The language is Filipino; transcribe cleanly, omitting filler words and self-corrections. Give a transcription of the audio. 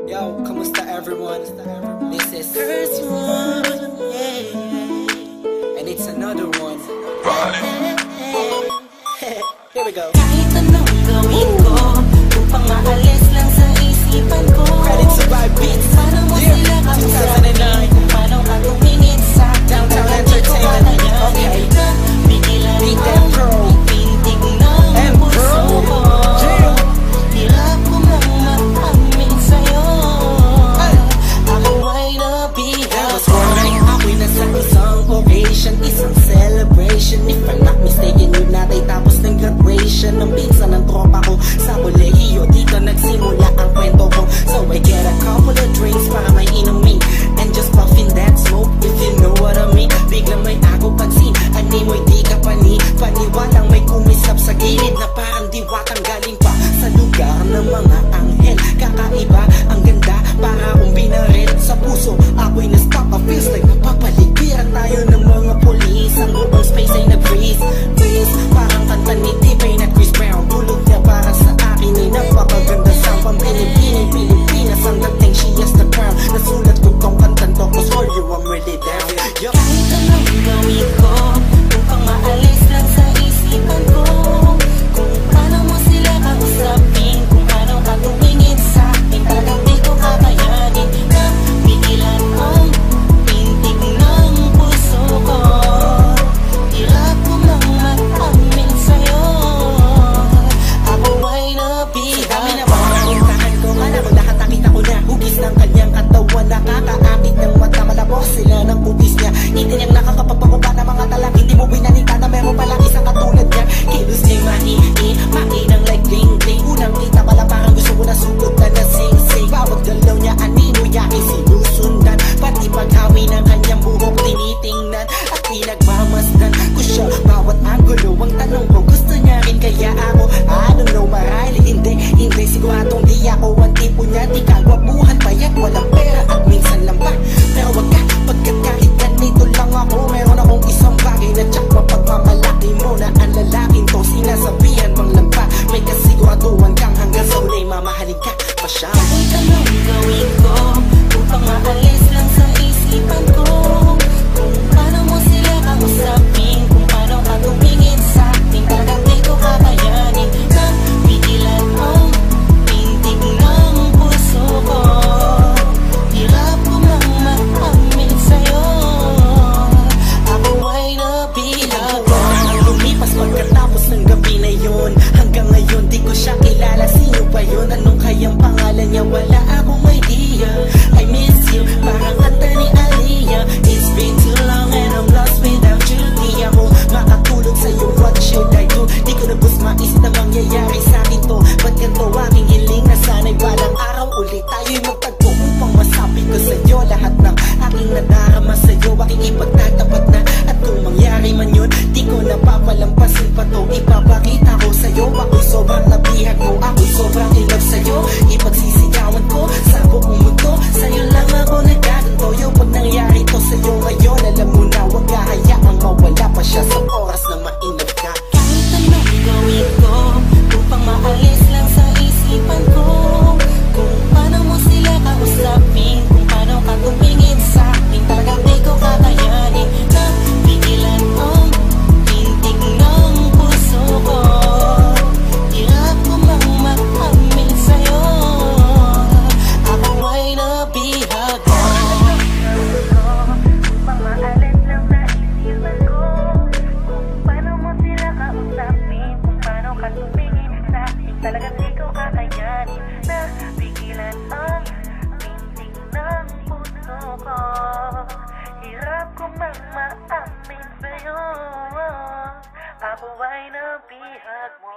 Yo, kamusta everyone? This is first one, yeah. And it's another one. Here we go. Kahit anong gawin ko upang maalis lang sa isipan ko. Credit to Vibe Beats. Paano mo sila kausapin kung paano ka tumingin sa Downtown Entertainment. Okay. Bigilan Beat mo that pro. pintig ng puso ko. Hirap ko mang maamin sa'yo. Ako ay nabihag. Ako'y nasa isang occasion, isang celebration. If I'm not mistaken, yun natay tapos ng graduation ng pinsan ng tropa ko sa kolehiyo. Dito nagsimula ang kwento ko. So I get a couple of drinks para may inumin and just puffin that smoke, if you know what I mean. Biglang may ako pansin, animoy di ka paniwalang may kumisap sa gilid na parang diwatang galing pa sa lugar ng mga anghel. Kakaiba, ang ganda, para akong binarit sa puso. Ako'y na-stop, feels like napapaligiran tayo ng mga polis. Ang buong space ay nag-freeze, parang kanta ni T-Pain at Chris Brown. Tulog niya para sa akin ay napakaganda sa pambilipining Pilipinas. Ang dating she has the crown. Nasulat ko tong kantan to, cause for you I'm really down. Yo. Kahit anong gawin ko upang maalis lang sa isipan ko, kung paano mo sila kausapin, kung paano ka tumingin sa akin, talagang di ko kakayanin na pigilan ang pintig ng puso ko. Hirap ko mang maamin sa'yo, ako ay nabihag. Dami na ba ang intahan ko? Kala ko lahat nakita ko na. Hugis ng kanyang katawan, nakakaakit ng mata. Malabos sila ng pupis niya. Hindi niyang nakakapagpakupa ng mga talak. Hindi mo binalita na meron palang isang katulad niya. Kilos niya mainang like bling-bling. Unang kita pala parang gusto ko na sugod na sing-sing. Bawat galaw niya anino yakin sinusundan. Pati paghawi ng kanyang buhok tinitingnan at pinagmamasdan ko siya. Bawat angulo ang tanong ko, gusto niya rin kaya ako? I don't know, marahil hindi siguradong di ako ang tipo niya. Di kagwapuhan, payat, walang pera at minsan lang pa. Pero wag ka, pagkat kahit ganito lang ako, meron akong isang bagay na tsak mapagmamalaki mo na ang lalaking to sinasabihan bang lampa. May kasiguraduhan kang hanggang sa ulay mamahalin ka pa siya. Kahit anong gawin ko upang maalis lang sa isipan ko, kung paano mo sila kausapin, kung paano ka tumingin sa akin, talagang di ko kakayanin na pigilan ang pintig ng puso ko. Hirap ko mang maamin sa'yo, ako ay nabihag. Lumipas pagkatapos ng gabi na yun, hanggang ngayon di ko siya kilala. Sino ba yun? Anong kayang pangalan niya? Wala akong idea. I miss you, parang kanta ni Aliyah. It's been too long and I'm lost without you. Di ako makatulog sa'yo, what should I do? Di ko na bus mais na mangyayari sa'kin to. Ba't ganito aking hiling na sana'y balang araw ulit tayo'y magtagpo upang masabi ko sa'yo lahat ng aking nadarama sa'yo. Aking ipagtatapat na at kung mangyari man yun, di ko napapalampasin pa to. Ipapakita ko sa'yo, ako'y sobrang nabihag mo, ako'y sobrang in love sa'yo. Ipagsisigawan ko sa buong mundo, sa'yo lang ako nagkaganto. Yo, pag nangyari to sa'yo ngayon, alam mo na wag kahayaang mawala pa siya sa oras na mainap ka. Kahit anong gawin ko upang maalis lang sa isipan ko, kung paano mo sila kausapin, kung paano ka tumingin sa akin, talagang di ko kakayanin na pigilan ang pintig ng puso ko. Hirap ko mang maamin sa'yo, ako ay nabihag. Upang maalis lang sa isipan ko, kung paano mo sila kausapin, kung paano ka tumingin sa akin, talagang di ko kakayanin na pigilan ang pintig ng puso ko. Hirap ko mang maamin sa'yo, ako ay nabihag mo.